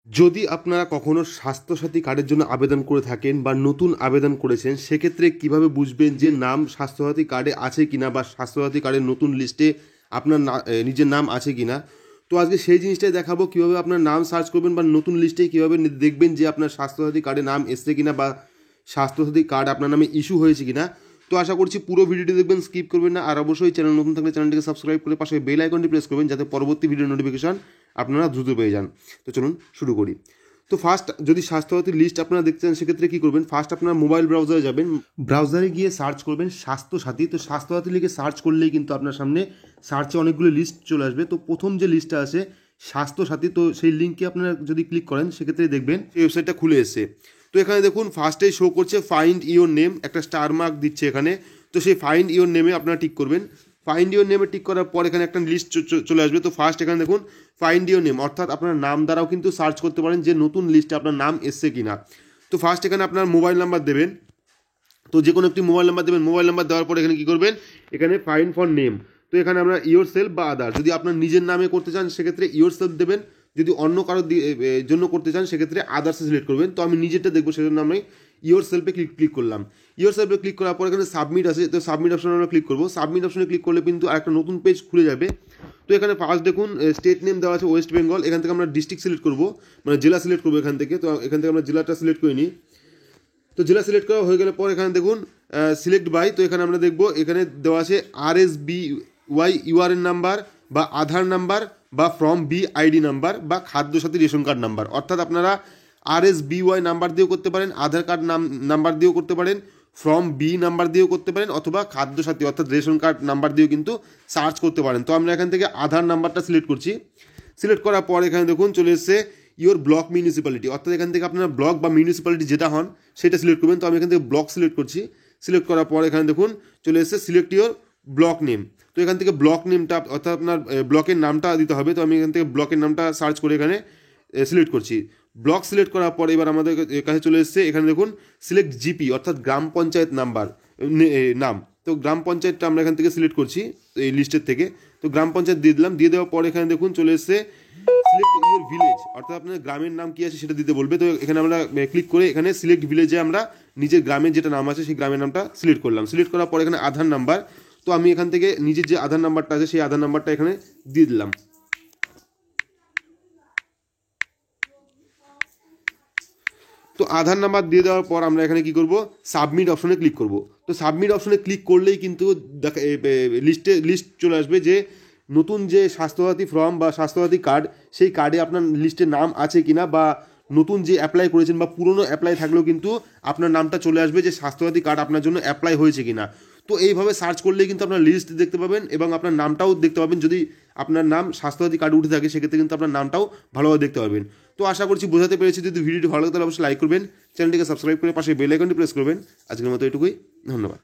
যদি আপনারা কখনো স্বাস্থ্যসাথী কার্ডের জন্য আবেদন করে থাকেন বা নতুন আবেদন করেছেন, সেক্ষেত্রে কিভাবে বুঝবেন যে নাম স্বাস্থ্যসাথী কার্ডে আছে কিনা বা স্বাস্থ্যসাথী কার্ডের নতুন লিস্টে আপনার নিজের নাম আছে কিনা। তো আজকে সেই জিনিসটাই দেখাবো, কিভাবে আপনার নাম সার্চ করবেন বা নতুন লিস্টে কিভাবে দেখবেন যে আপনার স্বাস্থ্যসাথী কার্ডে নাম এসছে কিনা বা স্বাস্থ্যসাথী কার্ড আপনার নামে ইস্যু হয়েছে কিনা। তো আশা করছি পুরো ভিডিওটি দেখবেন, স্কিপ করবেন না। আর অবশ্যই চ্যানেল নতুন থাকলে চ্যানেলটিকে সাবস্ক্রাইব করে পাশে বেল আইকনটি প্রেস করবেন, যাতে পরবর্তী ভিডিও নোটিফিকেশন আপনারা দ্রুত পেয়ে যান। তো চলুন শুরু করি। তো ফার্স্ট, যদি স্বাস্থ্যসাথীর লিস্ট আপনারা দেখতে চান, সেক্ষেত্রে কী করবেন, ফার্স্ট আপনার মোবাইল ব্রাউজারে যাবেন, ব্রাউজারে গিয়ে সার্চ করবেন স্বাস্থ্যসাথী। তো স্বাস্থ্যসাথী লিখে সার্চ করলেই কিন্তু আপনার সামনে সার্চে অনেকগুলো লিস্ট চলে আসবে। তো প্রথম যে লিস্টটা আছে স্বাস্থ্যসাথী, তো সেই লিঙ্কে আপনারা যদি ক্লিক করেন, সেক্ষেত্রে দেখবেন এই ওয়েবসাইটটা খুলে এসে। তো এখানে দেখুন ফার্স্টেই শো করছে ফাইন্ড ইওর নেম, একটা স্টার মার্ক দিচ্ছে এখানে। তো সেই ফাইন্ড ইওর নেমে আপনারা টিক করবেন। ফাইন্ড ইওর নেমে টিক করার পর এখানে একটা লিস্ট চলে আসবে। তো ফার্স্ট এখানে দেখুন ফাইন্ড ইওর নেম, অর্থাৎ আপনার নাম দ্বারাও কিন্তু সার্চ করতে পারেন যে নতুন লিস্টে আপনার নাম এসছে কিনা। তো ফার্স্ট এখানে আপনার মোবাইল নাম্বার দেবেন। তো যে কোনো একটি মোবাইল নাম্বার দেবেন। মোবাইল নাম্বার দেওয়ার পর এখানে কী করবেন, এখানে ফাইন্ড ফর নেম। তো এখানে আমরা ইওর সেলফ বা আদার, যদি আপনার নিজের নামে করতে চান সেক্ষেত্রে ইওর সেলফ দেবেন, যদি অন্য কারোর জন্য করতে চান সেক্ষেত্রে আদার্সে সিলেক্ট করবেন। তো আমি নিজেরটা দেখবো, সেজন্য আমি ইওর সেলফে ক্লিক করলাম। ইওর সেলফে ক্লিক করার পর এখানে সাবমিট আছে, তো সাবমিট অপশনে আমরা ক্লিক করবো। সাবমিট অপশনে ক্লিক করলে কিন্তু আরেকটা নতুন পেজ খুলে যাবে। তো এখানে ফার্স্ট দেখুন স্টেট নেম দেওয়া আছে ওয়েস্ট বেঙ্গল। এখান থেকে আমরা ডিস্ট্রিক্ট সিলেক্ট করবো, মানে জেলা সিলেক্ট করবো এখান থেকে। তো এখান থেকে আমরা জেলাটা সিলেক্ট করে নিই। তো জেলা সিলেক্ট করা হয়ে গেলে পর এখানে দেখুন সিলেক্ট বাই। তো এখানে আমরা দেখবো এখানে দেওয়া আছে RSBY ইউআরএন নাম্বার বা আধার নাম্বার বা ফ্রম বি আইডি নাম্বার বা খাদ্যসাথী রেশন কার্ড নাম্বার। অর্থাৎ আপনারা RSBY নাম্বার দিয়েও করতে পারেন, আধার কার্ড নাম্বার দিয়েও করতে পারেন, ফ্রম বি নাম্বার দিয়েও করতে পারেন, অথবা খাদ্যসাথী অর্থাৎ রেশন কার্ড নাম্বার দিয়েও কিন্তু সার্চ করতে পারেন। তো আমরা এখান থেকে আধার নাম্বারটা সিলেক্ট করছি। সিলেক্ট করার পর এখানে দেখুন চলে এসছে ইওর ব্লক মিউনিসিপ্যালিটি, অর্থাৎ এখান থেকে আপনার ব্লক বা মিউনিসিপ্যালিটি যেটা হন সেটা সিলেক্ট করবেন। তো আমি এখান থেকে ব্লক সিলেক্ট করছি। সিলেক্ট করার পর এখানে দেখুন চলে এসেছে সিলেক্ট ইওর ব্লক নেম। তো এখান থেকে ব্লক নেমটা অর্থাৎ আপনার ব্লকের নামটা দিতে হবে। তো আমি এখান থেকে ব্লকের নামটা সার্চ করে এখানে সিলেক্ট করছি। ব্লক সিলেক্ট করার পর এবার আমাদের কাছে চলে এসেছে এখানে দেখুন সিলেক্ট জিপি, অর্থাৎ গ্রাম পঞ্চায়েত নাম। তো গ্রাম পঞ্চায়েতটা আমরা এখান থেকে সিলেক্ট করছি এই লিস্টের থেকে। তো গ্রাম পঞ্চায়েত দিয়ে দিলাম। দিয়ে দেওয়ার পর এখানে দেখুন চলে এসেছে সিলেক্ট ইউর ভিলেজ, অর্থাৎ আপনার গ্রামের নাম কী আছে সেটা দিতে বলবে। তো এখানে আমরা ক্লিক করে এখানে সিলেক্ট ভিলেজে আমরা নিজের গ্রামের যেটা নাম আছে সেই গ্রামের নামটা সিলেক্ট করলাম। সিলেক্ট করার পর এখানে আধার নাম্বার। তো আমি এখান থেকে নিজের যে আধার নাম্বারটা আছে সেই আধার নাম্বারটা এখানে দিয়ে দিলাম। তো আধার নাম্বার দিয়ে দেওয়ার পর আমরা এখানে কি করব, সাবমিট অপশনে ক্লিক করব। তো সাবমিট অপশনে ক্লিক করলেই কিন্তু লিস্ট চলে আসবে যে নতুন যে স্বাস্থ্যসাথী ফর্ম বা স্বাস্থ্যসাথী কার্ড, সেই কার্ডে আপনার লিস্টে নাম আছে কিনা, বা নতুন যে অ্যাপ্লাই করেছেন বা পুরনো অ্যাপ্লাই থাকলেও কিন্তু আপনার নামটা চলে আসবে যে স্বাস্থ্যসাথী কার্ড আপনার জন্য অ্যাপ্লাই হয়েছে কিনা। তো এইভাবে সার্চ করলেই কিন্তু আপনার লিস্ট দেখতে পাবেন এবং আপনার নামটাও দেখতে পাবেন। যদি আপনার নাম স্বাস্থ্যসাথী কার্ডে উঠে থাকে সেক্ষেত্রে কিন্তু আপনার নামটাও ভালোভাবে দেখতে পাবেন। তো আশা করছি বোঝাতে পেরেছি। যদি ভিডিওটি ভালো লাগে তাহলে অবশ্যই লাইক করবেন, চ্যানেলটিকে সাবস্ক্রাইব করে পাশে বেল আইকনটি প্রেস করবেন। আজকের মতো এটুকুই, ধন্যবাদ।